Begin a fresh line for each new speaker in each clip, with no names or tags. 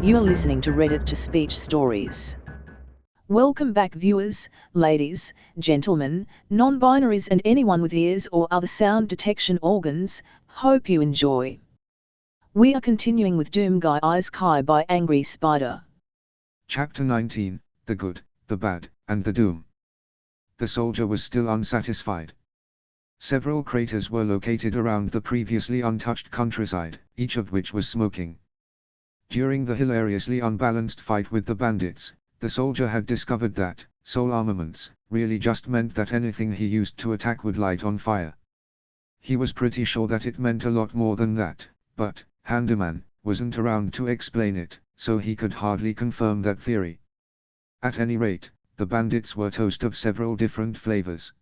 You are listening to Reddit to Speech Stories. Welcome back, viewers, ladies, gentlemen, non-binaries, and anyone with ears or other sound detection organs. Hope you enjoy. We are continuing with Doom Guy Isekai by Angry Spider.
Chapter 19, The Good, the Bad, and the Doom. The soldier was still unsatisfied. Several craters were located around the previously untouched countryside, each of which was smoking. During the hilariously unbalanced fight with the bandits, the soldier had discovered that soul armaments really just meant that anything he used to attack would light on fire. He was pretty sure that it meant a lot more than that, but Handyman wasn't around to explain it, so he could hardly confirm that theory. At any rate, the bandits were toast of several different flavors.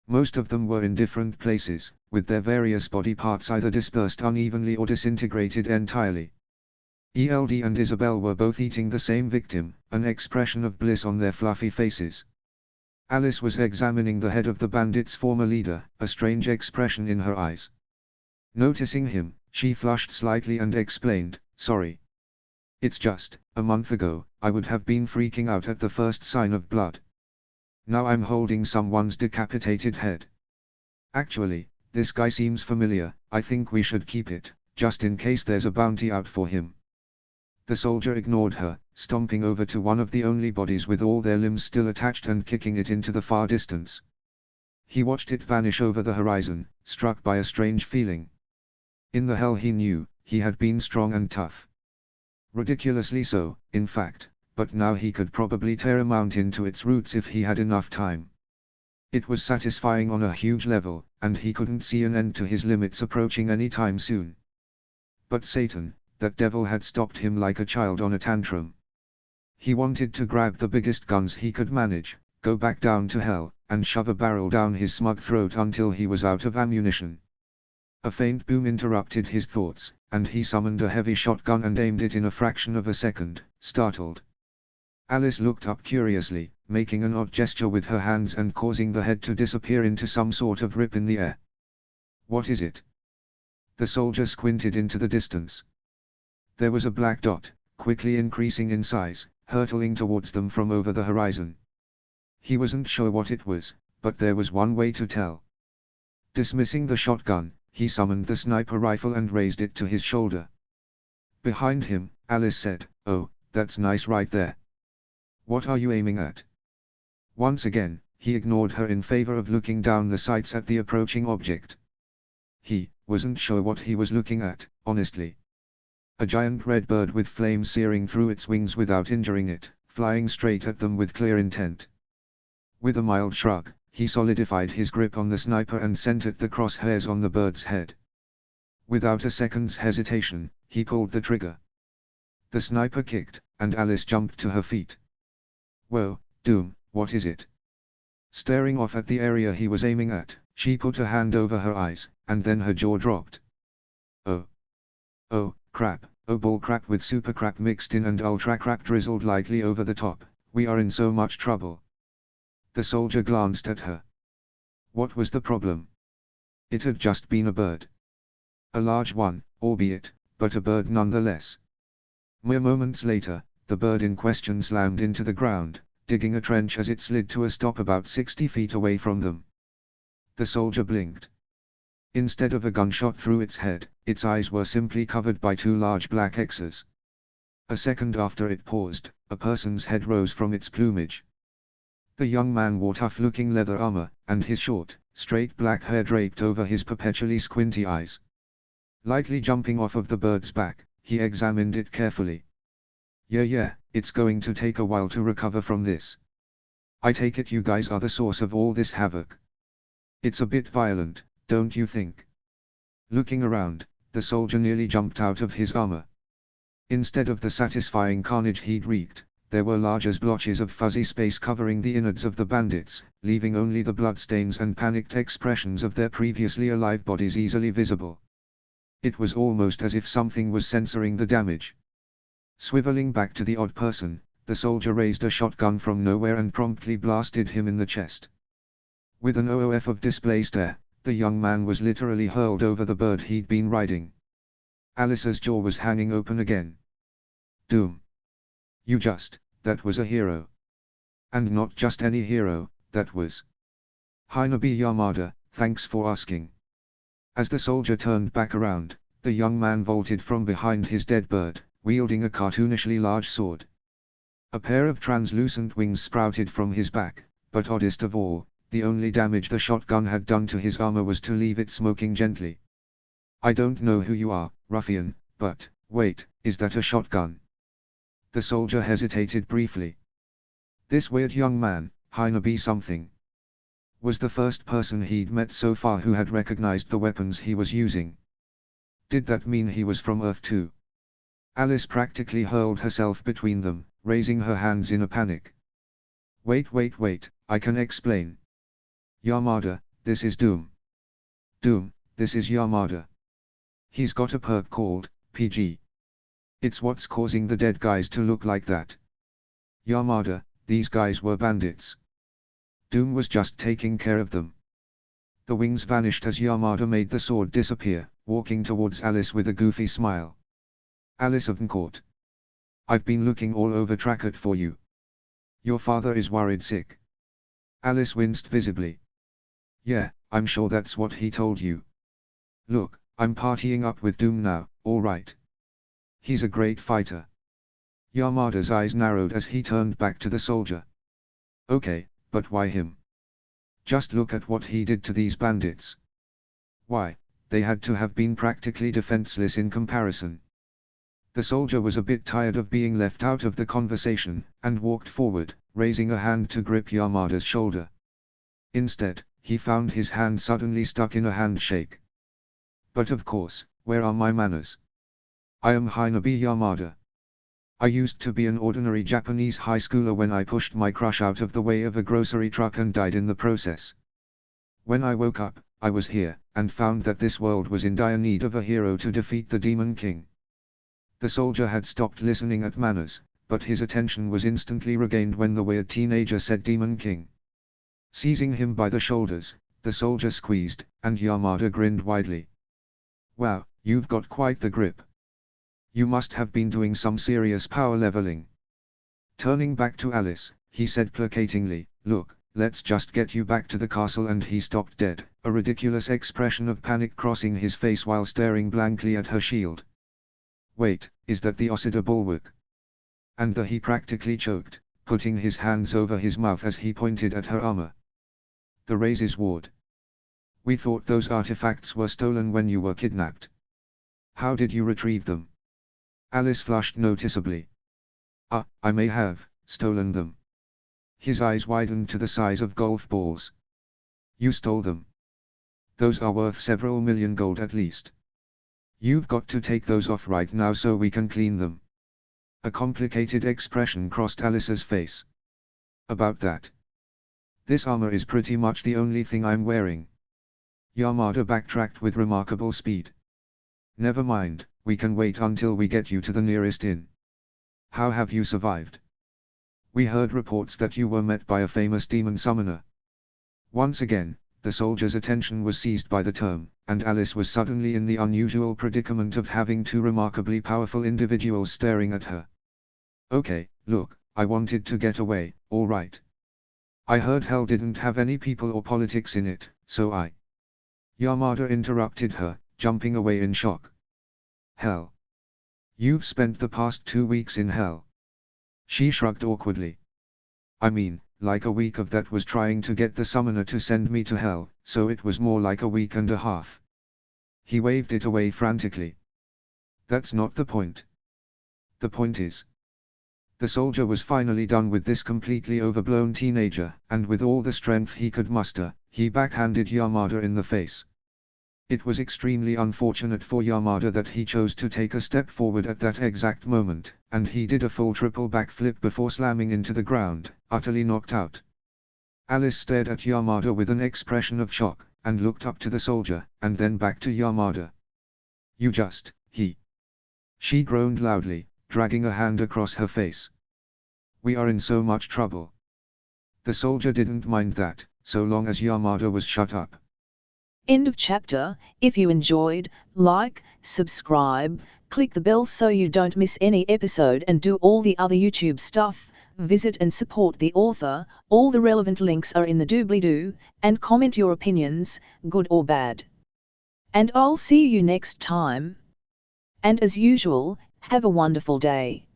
Most of them were in different places, with their various body parts either dispersed unevenly or disintegrated entirely. ELD and Isabel were both eating the same victim, an expression of bliss on their fluffy faces. Alice was examining the head of the bandits' former leader, a strange expression in her eyes. Noticing him, she flushed slightly and explained, "Sorry. It's just, a month ago, I would have been freaking out at the first sign of blood. Now I'm holding someone's decapitated head. Actually, this guy seems familiar, I think we should keep it, just in case there's a bounty out for him." The soldier ignored her, stomping over to one of the only bodies with all their limbs still attached and kicking it into the far distance. He watched it vanish over the horizon, struck by a strange feeling. In the hell he knew, he had been strong and tough. Ridiculously so, in fact, but now he could probably tear a mountain to its roots if he had enough time. It was satisfying on a huge level, and he couldn't see an end to his limits approaching any time soon. But Satan, that devil, had stopped him like a child on a tantrum. He wanted to grab the biggest guns he could manage, go back down to hell, and shove a barrel down his smug throat until he was out of ammunition. A faint boom interrupted his thoughts, and he summoned a heavy shotgun and aimed it in a fraction of a second, startled. Alice looked up curiously, making an odd gesture with her hands and causing the head to disappear into some sort of rip in the air. "What is it?" The soldier squinted into the distance. There was a black dot, quickly increasing in size, hurtling towards them from over the horizon. He wasn't sure what it was, but there was one way to tell. Dismissing the shotgun, he summoned the sniper rifle and raised it to his shoulder. Behind him, Alice said, "Oh, that's nice right there. What are you aiming at?" Once again, he ignored her in favor of looking down the sights at the approaching object. He wasn't sure what he was looking at, honestly. A giant red bird with flames searing through its wings without injuring it, flying straight at them with clear intent. With a mild shrug, he solidified his grip on the sniper and centered the crosshairs on the bird's head. Without a second's hesitation, he pulled the trigger. The sniper kicked, and Alice jumped to her feet. "Whoa, Doom, what is it?" Staring off at the area he was aiming at, she put a hand over her eyes, and then her jaw dropped. "Oh. Oh, crap, oh bull crap with super crap mixed in and ultra crap drizzled lightly over the top, we are in so much trouble." The soldier glanced at her. What was the problem? It had just been a bird. A large one, albeit, but a bird nonetheless. Mere moments later, the bird in question slammed into the ground, digging a trench as it slid to a stop about 60 feet away from them. The soldier blinked. Instead of a gunshot through its head, its eyes were simply covered by two large black X's. A second after it paused, a person's head rose from its plumage. The young man wore tough-looking leather armor, and his short, straight black hair draped over his perpetually squinty eyes. Lightly jumping off of the bird's back, he examined it carefully. Yeah, it's going to take a while to recover from this. I take it you guys are the source of all this havoc. It's a bit violent, don't you think?" Looking around, the soldier nearly jumped out of his armor. Instead of the satisfying carnage he'd wreaked, there were large blotches of fuzzy space covering the innards of the bandits, leaving only the bloodstains and panicked expressions of their previously alive bodies easily visible. It was almost as if something was censoring the damage. Swiveling back to the odd person, the soldier raised a shotgun from nowhere and promptly blasted him in the chest. With an oof of displaced air, the young man was literally hurled over the bird he'd been riding. Alice's jaw was hanging open again. Doom. That was a hero. And not just any hero, that was Hinobi Yamada, thanks for asking. As the soldier turned back around, the young man vaulted from behind his dead bird, wielding a cartoonishly large sword. A pair of translucent wings sprouted from his back, but oddest of all, the only damage the shotgun had done to his armor was to leave it smoking gently. I don't know who you are, ruffian, but, wait, is that a shotgun? The soldier hesitated briefly. This weird young man, Hinobi something, was the first person he'd met so far who had recognized the weapons he was using. Did that mean he was from Earth too? Alice practically hurled herself between them, raising her hands in a panic. Wait, I can explain. Yamada, this is Doom. Doom, this is Yamada. He's got a perk called PG. It's what's causing the dead guys to look like that. Yamada, these guys were bandits. Doom was just taking care of them. The wings vanished as Yamada made the sword disappear, walking towards Alice with a goofy smile. Alice of Court. I've been looking all over Trackett for you. Your father is worried sick. Alice winced visibly. Yeah, I'm sure that's what he told you. Look, I'm partying up with Doom now, alright. He's a great fighter. Yamada's eyes narrowed as he turned back to the soldier. Okay, but why him? Just look at what he did to these bandits. Why, they had to have been practically defenseless in comparison. The soldier was a bit tired of being left out of the conversation, and walked forward, raising a hand to grip Yamada's shoulder. Instead, he found his hand suddenly stuck in a handshake. But of course, where are my manners? I am Hinobi Yamada. I used to be an ordinary Japanese high schooler when I pushed my crush out of the way of a grocery truck and died in the process. When I woke up, I was here, and found that this world was in dire need of a hero to defeat the Demon King. The soldier had stopped listening at manners, but his attention was instantly regained when the weird teenager said Demon King. Seizing him by the shoulders, the soldier squeezed, and Yamada grinned widely. Wow, you've got quite the grip. You must have been doing some serious power leveling. Turning back to Alice, he said placatingly, look, let's just get you back to the castle, and he stopped dead, a ridiculous expression of panic crossing his face while staring blankly at her shield. Wait, is that the Osida bulwark? And he practically choked, putting his hands over his mouth as he pointed at her armor. The Raze's ward. We thought those artifacts were stolen when you were kidnapped. How did you retrieve them? Alice flushed noticeably. I may have stolen them. His eyes widened to the size of golf balls. You stole them. Those are worth several million gold at least. You've got to take those off right now so we can clean them. A complicated expression crossed Alice's face. About that. This armor is pretty much the only thing I'm wearing. Yamada backtracked with remarkable speed. Never mind, we can wait until we get you to the nearest inn. How have you survived? We heard reports that you were met by a famous demon summoner. Once again, the soldier's attention was seized by the term, and Alice was suddenly in the unusual predicament of having two remarkably powerful individuals staring at her. Okay, look, I wanted to get away, alright. I heard hell didn't have any people or politics in it, so I... Yamada interrupted her, jumping away in shock. Hell. You've spent the past 2 weeks in hell. She shrugged awkwardly. I mean, like a week of that was trying to get the summoner to send me to hell, so it was more like a week and a half. He waved it away frantically. That's not the point. The point is... The soldier was finally done with this completely overblown teenager, and with all the strength he could muster, he backhanded Yamada in the face. It was extremely unfortunate for Yamada that he chose to take a step forward at that exact moment, and he did a full triple backflip before slamming into the ground, utterly knocked out. Alice stared at Yamada with an expression of shock, and looked up to the soldier, and then back to Yamada. You just, he. She groaned loudly, dragging a hand across her face. We are in so much trouble. The soldier didn't mind that, so long as Yamada was shut up.
End of chapter. If you enjoyed, like, subscribe, Click the bell so you don't miss any episode and do all the other YouTube stuff. Visit and support the author, all the relevant links are in the doobly-doo, and comment your opinions, good or bad. And I'll see you next time. And as usual, have a wonderful day.